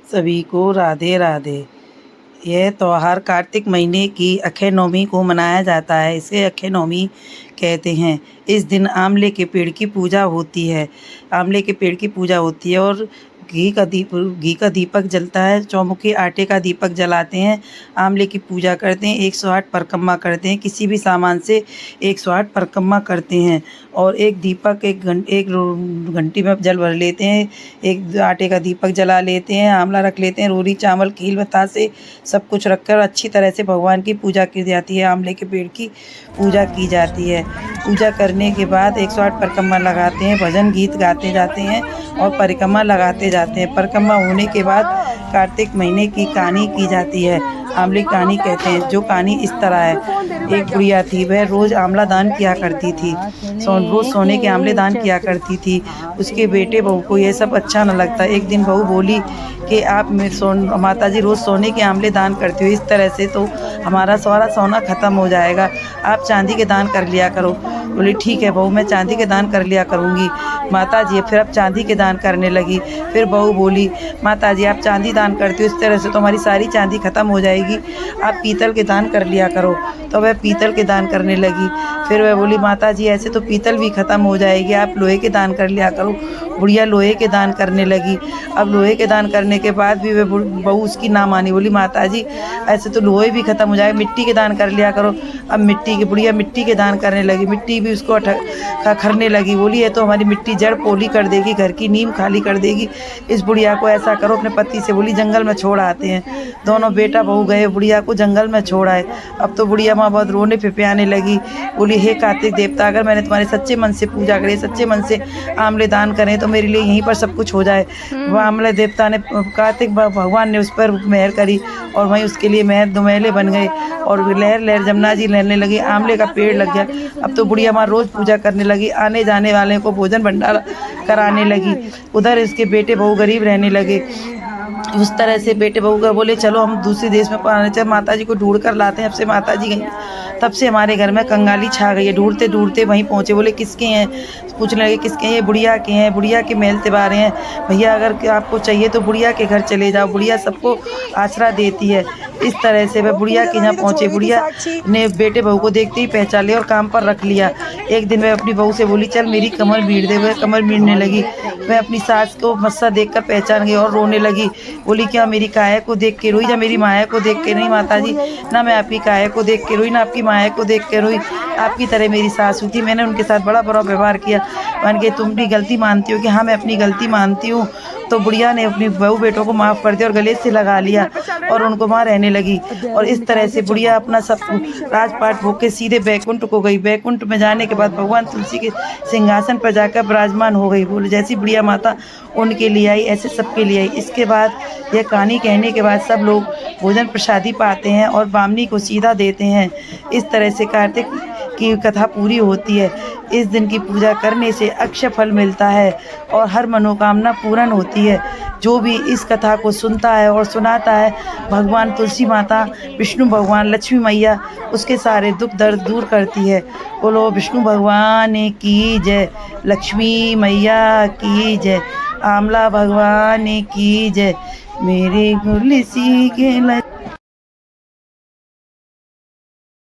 सभी को राधे राधे। यह त्यौहार कार्तिक महीने की अक्षय नवमी को मनाया जाता है। इसे अक्षय नवमी कहते हैं। इस दिन आंवले के पेड़ की पूजा होती है। आंवले के पेड़ की पूजा होती है और घी का दीपक जलता है। चौमुखी आटे का दीपक जलाते हैं। आंवले की पूजा करते हैं। 108 परिक्रमा करते हैं। किसी भी सामान से 108 परिक्रमा करते हैं और एक दीपक एक घंटी में जल भर लेते हैं। एक आटे का दीपक जला लेते हैं। आंवला रख लेते हैं। रोली चावल खील बतासे सब कुछ रखकर अच्छी तरह से भगवान की पूजा की जाती है। आंवले के पेड़ की पूजा की जाती है। पूजा करने के बाद 108 परिक्रमा लगाते हैं। भजन गीत गाते जाते हैं और परिक्रमा लगाते जाते हैं। परिक्रमा होने के बाद कार्तिक महीने की कहानी की जाती है। आंवले की कहानी कहते हैं। जो कहानी इस तरह है। एक बुढ़िया थी, वह रोज़ आंवला दान किया करती थी। रोज़ सोने के आंवले दान किया करती थी। उसके बेटे बहू को यह सब अच्छा न लगता। एक दिन बहू बोली कि आप माता जी रोज़ सोने के आंवले दान करते हो, इस तरह से तो हमारा सारा सोना ख़त्म हो जाएगा। आप चांदी के दान कर लिया करो। बोली ठीक है बहू, मैं चांदी के दान कर लिया करूँगी। माता जी फिर अब चांदी के दान करने लगी। फिर बहू बोली माता जी आप चांदी दान करती हो, इस तरह से तो हमारी सारी चांदी ख़त्म हो जाएगी। आप पीतल के दान कर लिया करो। तो वह पीतल के दान करने लगी। फिर वह बोली माता जी ऐसे तो पीतल भी ख़त्म हो जाएगी, आप लोहे के दान कर लिया करो। बुढ़िया लोहे के दान करने लगी। अब लोहे के दान करने के बाद भी वह बहू उसकी ना मानी। बोली माता जी ऐसे तो लोहे भी ख़त्म हो जाएगा, मिट्टी के दान कर लिया करो। अब बुढ़िया मिट्टी के दान करने लगी। मिट्टी भी उसको खरने लगी। बोली ये तो हमारी मिट्टी जड़ पोली कर देगी, घर की नींव खाली कर देगी। इस बुढ़िया को ऐसा करो अपने पति से बोली जंगल में छोड़ आते हैं। दोनों बेटा बहू गए, बुढ़िया को जंगल में छोड़ आए। अब तो बुढ़िया माँ बहुत रोने पिपयाने लगी। बोली हे कार्तिक देवता, अगर मैंने तुम्हारे सच्चे मन से पूजा करी, सच्चे मन से आंवले दान करें तो मेरे लिए यहीं पर सब कुछ हो जाए। वह आंवले देवता ने, कार्तिक भगवान ने उस पर मेहर करी और वहीं उसके लिए महल दुमहले बन गए और लहर लहर जमुना जी लहरने लगी। आंवले का पेड़ लग गया। अब तो बुढ़िया माँ रोज़ पूजा करने लगी। आने जाने वाले को भोजन भंडारा कराने लगी। उधर इसके बेटे बहू गरीब रहने लगे। उस तरह से बेटे बहू का बोले चलो हम दूसरे देश में पढ़ाने चले, माता जी को ढूंढ कर लाते हैं। अब से माता जी गई, तब से हमारे घर में कंगाली छा गई है। ढूंढते ढूंढते वहीं पहुँचे। बोले किसके हैं, पूछने लगे किसके हैं, ये बुढ़िया के हैं। बुढ़िया के महल तिवारे हैं। भैया अगर आपको चाहिए तो बुढ़िया के घर चले जाओ, बुढ़िया सबको आसरा देती है। इस तरह से वह बुढ़िया के यहाँ पहुँचे। बुढ़िया ने बेटे बहू को देखते ही पहचान लिया और काम पर रख लिया। एक दिन वह अपनी बहू से बोली चल मेरी कमर बीड़ दे। वह कमर बीड़ने लगी। वह अपनी सास को मस्सा देखकर पहचान गई और रोने लगी। बोली क्या मेरी काया को देख के रोई या मेरी माया को देख के? नहीं माता जी, ना मैं आपकी काया को देख के रोई ना आपकी माया को देख के रोई। आपकी तरह मेरी सासू थी, मैंने उनके साथ बड़ा बुरा व्यवहार किया। मान के तुम भी गलती मानती हो कि हाँ मैं अपनी गलती मानती हूँ। तो बुढ़िया ने अपनी बहू बेटों को माफ़ कर दिया और गले से लगा लिया और उनको वहाँ रहने लगी। और इस तरह से बुढ़िया अपना सब राजपाट भोग के सीधे बैकुंठ को गई। बैकुंठ में जाने के बाद भगवान तुलसी के सिंहासन पर जाकर विराजमान हो गई। बोले जैसी बुढ़िया माता उनके लिए आई ऐसे सबके लिए आई। इसके बाद यह कहानी कहने के बाद सब लोग भोजन प्रसादी पाते हैं और बामनी को सीधा देते हैं। इस तरह से कार्तिक की कथा पूरी होती है। इस दिन की पूजा करने से अक्षय फल मिलता है और हर मनोकामना पूर्ण होती है। जो भी इस कथा को सुनता है और सुनाता है, भगवान तुलसी माता, विष्णु भगवान, लक्ष्मी मैया उसके सारे दुख दर्द दूर करती है। बोलो विष्णु भगवान की जय, लक्ष्मी मैया की जय, आंवला भगवान की जय, मेरे तुलसी के